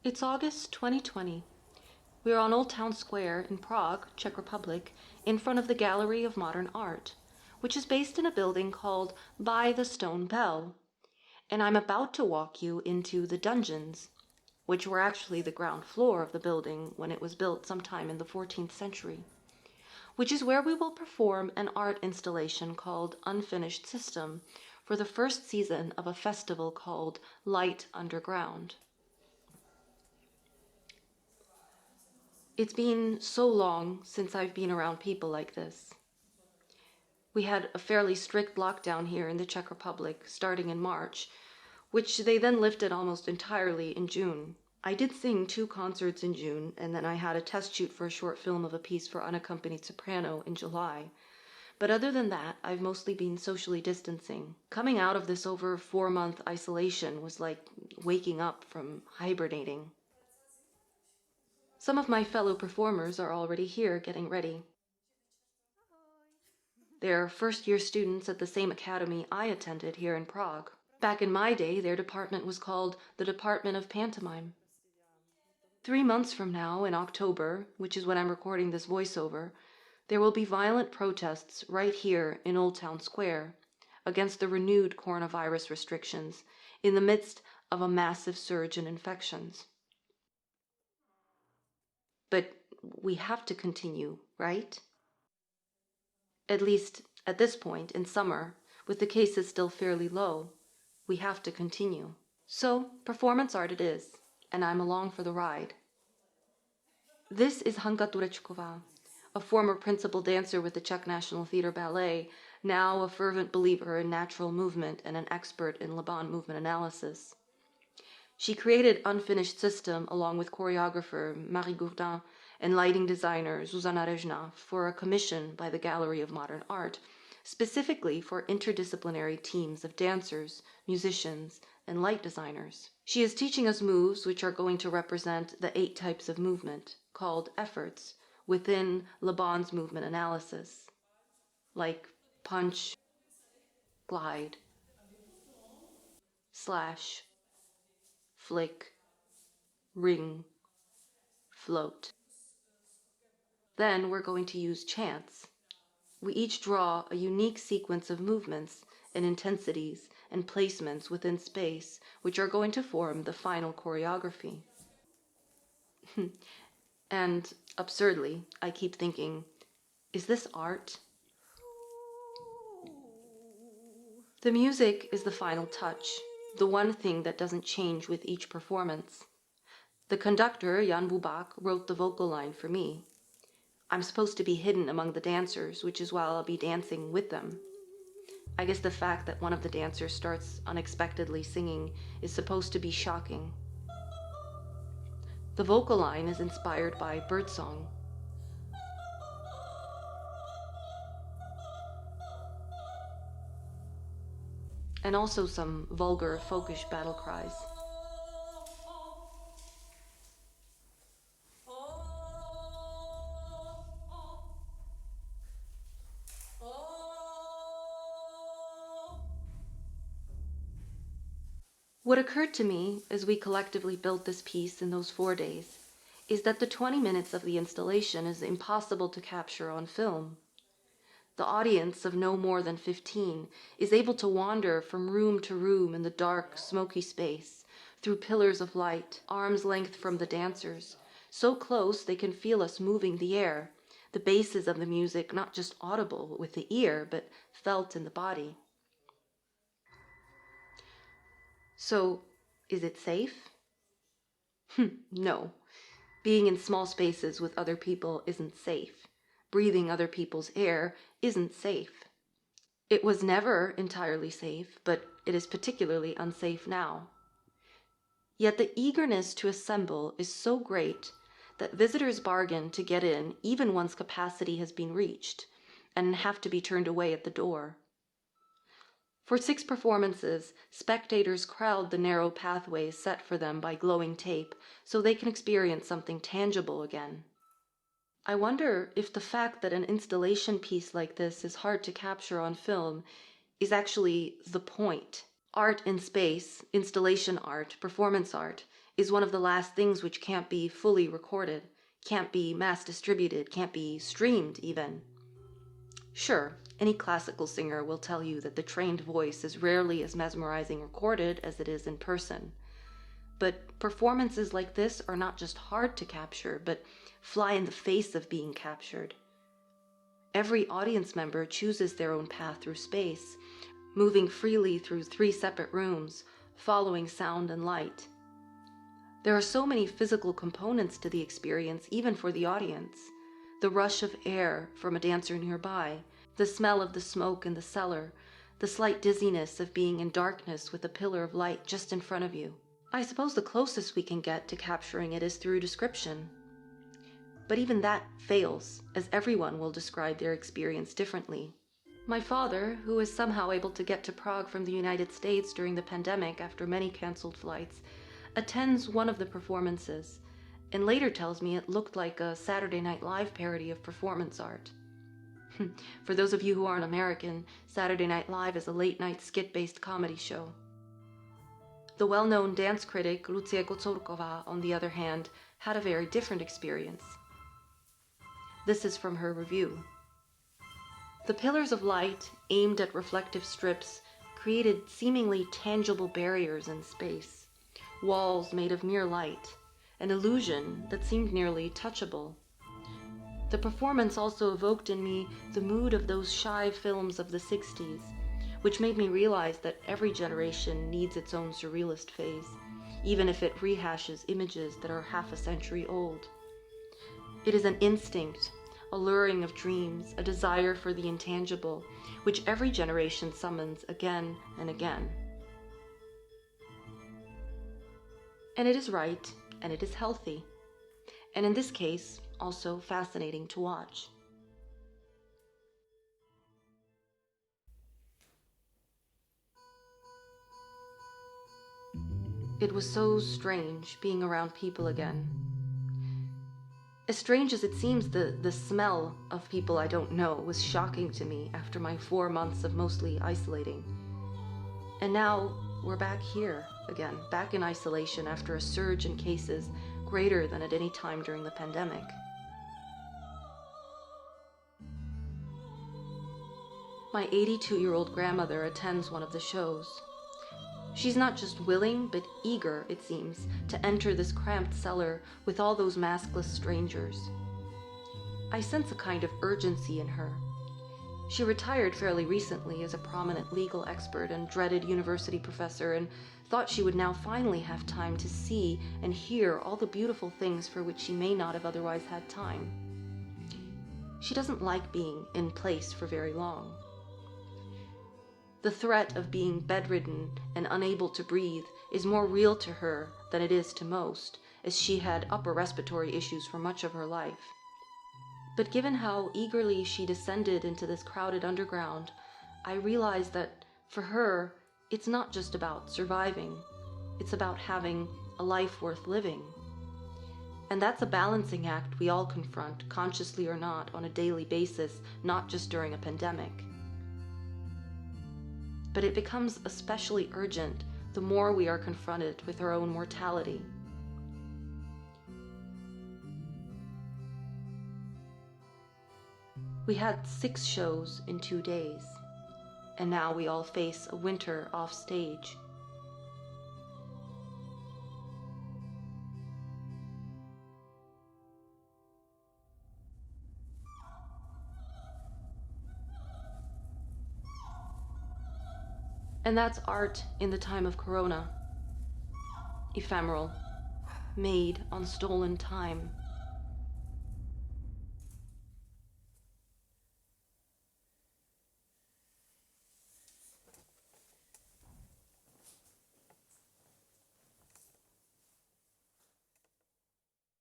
It's August 2020. We are on Old Town Square in Prague, Czech Republic, in front of the Gallery of Modern Art, which is based in a building called By the Stone Bell. And I'm about to walk you into the dungeons, which were actually the ground floor of the building when it was built sometime in the 14th century, which is where we will perform an art installation called Unfinished System for the first season of a festival called Light Underground. It's been so long since I've been around people like this. We had a fairly strict lockdown here in the Czech Republic starting in March, which they then lifted almost entirely in June. I did sing 2 concerts in June, and then I had a test shoot for a short film of a piece for unaccompanied soprano in July. But other than that, I've mostly been socially distancing. Coming out of this over 4-month isolation was like waking up from hibernating. Some of my fellow performers are already here getting ready. They're first-year students at the same academy I attended here in Prague. Back in my day, their department was called the Department of Pantomime. 3 months from now, in October, which is when I'm recording this voiceover, there will be violent protests right here in Old Town Square against the renewed coronavirus restrictions in the midst of a massive surge in infections. But we have to continue, right? At least at this point in summer, with the cases still fairly low, we have to continue. So performance art it is, and I'm along for the ride. This is Hanka Turečková, a former principal dancer with the Czech National Theatre Ballet, now a fervent believer in natural movement and an expert in Laban movement analysis. She created Unfinished System along with choreographer Marie Gourdin and lighting designer Zuzana Rezhna for a commission by the Gallery of Modern Art, specifically for interdisciplinary teams of dancers, musicians, and light designers. She is teaching us moves which are going to represent the 8 types of movement, called efforts, within Laban's movement analysis, like punch, glide, slash, flick, ring, float. Then we're going to use chants. We each draw a unique sequence of movements and intensities and placements within space, which are going to form the final choreography. And absurdly, I keep thinking, is this art? The music is the final touch, the one thing that doesn't change with each performance. The conductor, Jan Bubak, wrote the vocal line for me. I'm supposed to be hidden among the dancers, which is why I'll be dancing with them. I guess the fact that one of the dancers starts unexpectedly singing is supposed to be shocking. The vocal line is inspired by birdsong. And also some vulgar folkish battle cries. What occurred to me as we collectively built this piece in those 4 days is that the 20 minutes of the installation is impossible to capture on film. The audience of no more than 15 is able to wander from room to room in the dark, smoky space, through pillars of light, arm's length from the dancers, so close they can feel us moving the air, the bases of the music not just audible with the ear, but felt in the body. So, is it safe? No. Being in small spaces with other people isn't safe. Breathing other people's air isn't safe. It was never entirely safe, but it is particularly unsafe now. Yet the eagerness to assemble is so great that visitors bargain to get in even once capacity has been reached and have to be turned away at the door. For 6 performances, spectators crowd the narrow pathways set for them by glowing tape so they can experience something tangible again. I wonder if the fact that an installation piece like this is hard to capture on film is actually the point. Art in space, installation art, performance art, is one of the last things which can't be fully recorded, can't be mass distributed, can't be streamed even. Sure, any classical singer will tell you that the trained voice is rarely as mesmerizing recorded as it is in person. But performances like this are not just hard to capture, but fly in the face of being captured. Every audience member chooses their own path through space, moving freely through 3 separate rooms, following sound and light. There are so many physical components to the experience, even for the audience. The rush of air from a dancer nearby, the smell of the smoke in the cellar, the slight dizziness of being in darkness with a pillar of light just in front of you. I suppose the closest we can get to capturing it is through description. But even that fails, as everyone will describe their experience differently. My father, who is somehow able to get to Prague from the United States during the pandemic after many canceled flights, attends one of the performances, and later tells me it looked like a Saturday Night Live parody of performance art. For those of you who aren't American, Saturday Night Live is a late-night skit-based comedy show. The well-known dance critic Lucia Kocorkova, on the other hand, had a very different experience. This is from her review. The pillars of light, aimed at reflective strips, created seemingly tangible barriers in space, walls made of mere light, an illusion that seemed nearly touchable. The performance also evoked in me the mood of those shy films of the 60s, which made me realize that every generation needs its own surrealist phase, even if it rehashes images that are half a century old. It is an instinct, a luring of dreams, a desire for the intangible, which every generation summons again and again. And it is right, and it is healthy, and in this case, also fascinating to watch. It was so strange being around people again. As strange as it seems, the smell of people I don't know was shocking to me after my 4 months of mostly isolating. And now we're back here again, back in isolation after a surge in cases greater than at any time during the pandemic. My 82-year-old grandmother attends one of the shows. She's not just willing, but eager, it seems, to enter this cramped cellar with all those maskless strangers. I sense a kind of urgency in her. She retired fairly recently as a prominent legal expert and dreaded university professor, and thought she would now finally have time to see and hear all the beautiful things for which she may not have otherwise had time. She doesn't like being in place for very long. The threat of being bedridden and unable to breathe is more real to her than it is to most, as she had upper respiratory issues for much of her life. But given how eagerly she descended into this crowded underground, I realized that, for her, it's not just about surviving. It's about having a life worth living. And that's a balancing act we all confront, consciously or not, on a daily basis, not just during a pandemic. But it becomes especially urgent the more we are confronted with our own mortality. We had 6 shows in 2 days, and now we all face a winter off stage. And that's art in the time of Corona. Ephemeral, made on stolen time.